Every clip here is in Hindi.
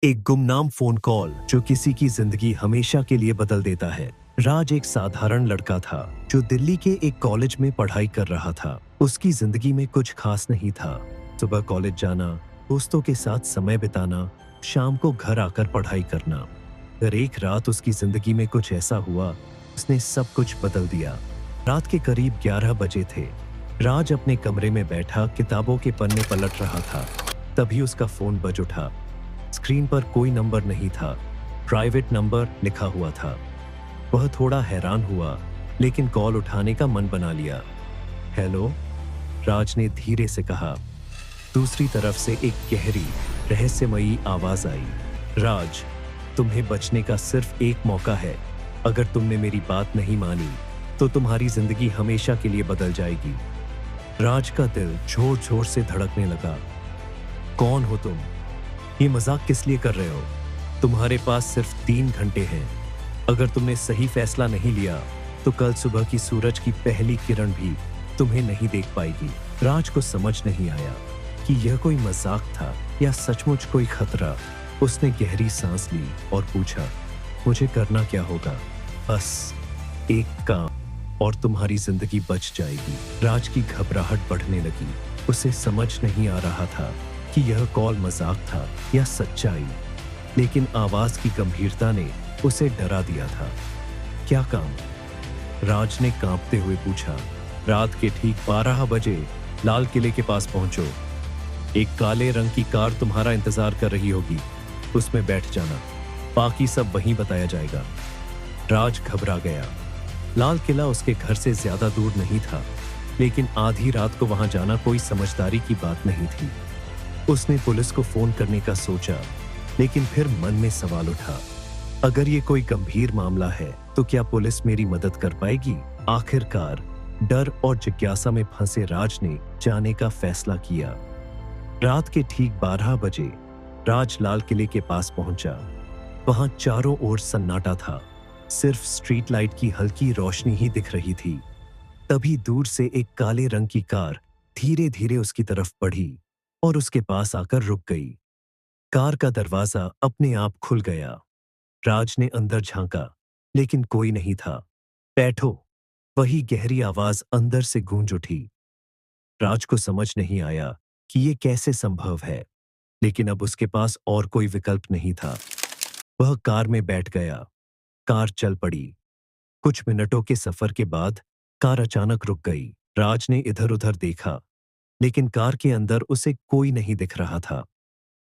एक गुमनाम फोन कॉल जो किसी की जिंदगी हमेशा के लिए बदल देता है। राज एक साधारण लड़का था जो दिल्ली के एक कॉलेज में पढ़ाई कर रहा था। उसकी जिंदगी में कुछ खास नहीं था। सुबह कॉलेज जाना, दोस्तों के साथ समय बिताना, शाम को घर आकर पढ़ाई करना। पर एक रात उसकी जिंदगी में कुछ ऐसा हुआ, उसने सब कुछ बदल दिया। रात के करीब 11 बजे थे। राज अपने कमरे में बैठा किताबों के पन्ने पलट रहा था। तभी उसका फोन बज उठा। स्क्रीन पर कोई नंबर नहीं था, प्राइवेट नंबर लिखा हुआ था। वह थोड़ा हैरान हुआ, लेकिन कॉल उठाने का मन बना लिया। हेलो, राज ने धीरे से कहा। दूसरी तरफ से एक गहरी, रहस्यमयी आवाज आई। राज, तुम्हें बचने का सिर्फ एक मौका है। अगर तुमने मेरी बात नहीं मानी, तो तुम्हारी जिंदगी हमेशा के लिए बदल जाएगी। राज का दिल जोर जोर से धड़कने लगा। कौन हो तुम? ये मजाक किस लिए कर रहे हो? तुम्हारे पास सिर्फ 3 घंटे हैं। अगर तुमने सही फैसला नहीं लिया, तो कल सुबह की सूरज की पहली किरण भी तुम्हें नहीं देख पाएगी। राज को समझ नहीं आया कि यह कोई मजाक था या सचमुच कोई खतरा। उसने गहरी सांस ली और पूछा, मुझे करना क्या होगा? बस एक काम और तुम्हारी जिंदगी बच जाएगी। राज की घबराहट बढ़ने लगी। उसे समझ नहीं आ रहा था कि यह कॉल मजाक था या सच्चाई, लेकिन आवाज की गंभीरता ने उसे डरा दिया था। क्या काम? राज ने कांपते हुए पूछा। रात के ठीक 12 बजे लाल किले के पास पहुंचो। एक काले रंग की कार तुम्हारा इंतजार कर रही होगी, उसमें बैठ जाना। बाकी सब वहीं बताया जाएगा। राज घबरा गया। लाल किला उसके घर से ज्यादा दूर नहीं था, लेकिन आधी रात को वहां जाना कोई समझदारी की बात नहीं थी। उसने पुलिस को फोन करने का सोचा, लेकिन फिर मन में सवाल उठा, अगर ये कोई गंभीर मामला है तो क्या पुलिस मेरी मदद कर पाएगी? आखिरकार डर और जिज्ञासा में फंसे राज ने जाने का फैसला किया। रात के ठीक 12 बजे राज लाल किले के पास पहुंचा। वहां चारों ओर सन्नाटा था, सिर्फ स्ट्रीट लाइट की हल्की रोशनी ही दिख रही थी। तभी दूर से एक काले रंग की कार धीरे धीरे उसकी तरफ बढ़ी और उसके पास आकर रुक गई। कार का दरवाजा अपने आप खुल गया। राज ने अंदर झांका, लेकिन कोई नहीं था। बैठो, वही गहरी आवाज अंदर से गूंज उठी। राज को समझ नहीं आया कि ये कैसे संभव है, लेकिन अब उसके पास और कोई विकल्प नहीं था। वह कार में बैठ गया। कार चल पड़ी। कुछ मिनटों के सफर के बाद कार अचानक रुक गई। राज ने इधर उधर देखा, लेकिन कार के अंदर उसे कोई नहीं दिख रहा था।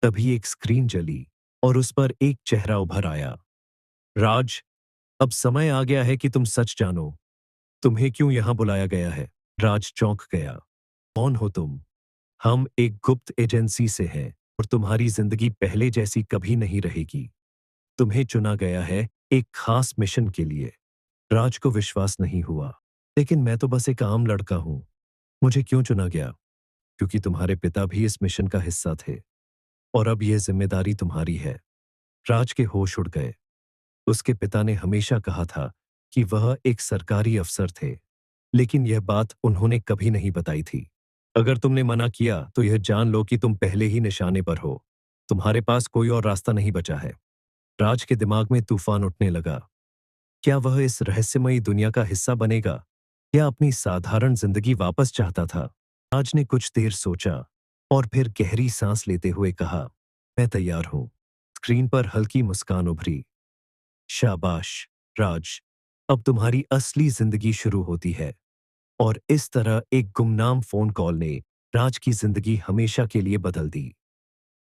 तभी एक स्क्रीन जली और उस पर एक चेहरा उभर आया। राज, अब समय आ गया है कि तुम सच जानो। तुम्हें क्यों यहां बुलाया गया है? राज चौंक गया। कौन हो तुम? हम एक गुप्त एजेंसी से हैं और तुम्हारी जिंदगी पहले जैसी कभी नहीं रहेगी। तुम्हें चुना गया है एक खास मिशन के लिए। राज को विश्वास नहीं हुआ। लेकिन मैं तो बस एक आम लड़का हूं। मुझे क्यों चुना गया? क्योंकि तुम्हारे पिता भी इस मिशन का हिस्सा थे और अब यह जिम्मेदारी तुम्हारी है। राज के होश उड़ गए। उसके पिता ने हमेशा कहा था कि वह एक सरकारी अफसर थे, लेकिन यह बात उन्होंने कभी नहीं बताई थी। अगर तुमने मना किया तो यह जान लो कि तुम पहले ही निशाने पर हो। तुम्हारे पास कोई और रास्ता नहीं बचा है। राज के दिमाग में तूफान उठने लगा। क्या वह इस रहस्यमयी दुनिया का हिस्सा बनेगा या अपनी साधारण जिंदगी वापस चाहता था? राज ने कुछ देर सोचा और फिर गहरी सांस लेते हुए कहा, मैं तैयार हूं। स्क्रीन पर हल्की मुस्कान उभरी। शाबाश राज, अब तुम्हारी असली जिंदगी शुरू होती है। और इस तरह एक गुमनाम फोन कॉल ने राज की जिंदगी हमेशा के लिए बदल दी।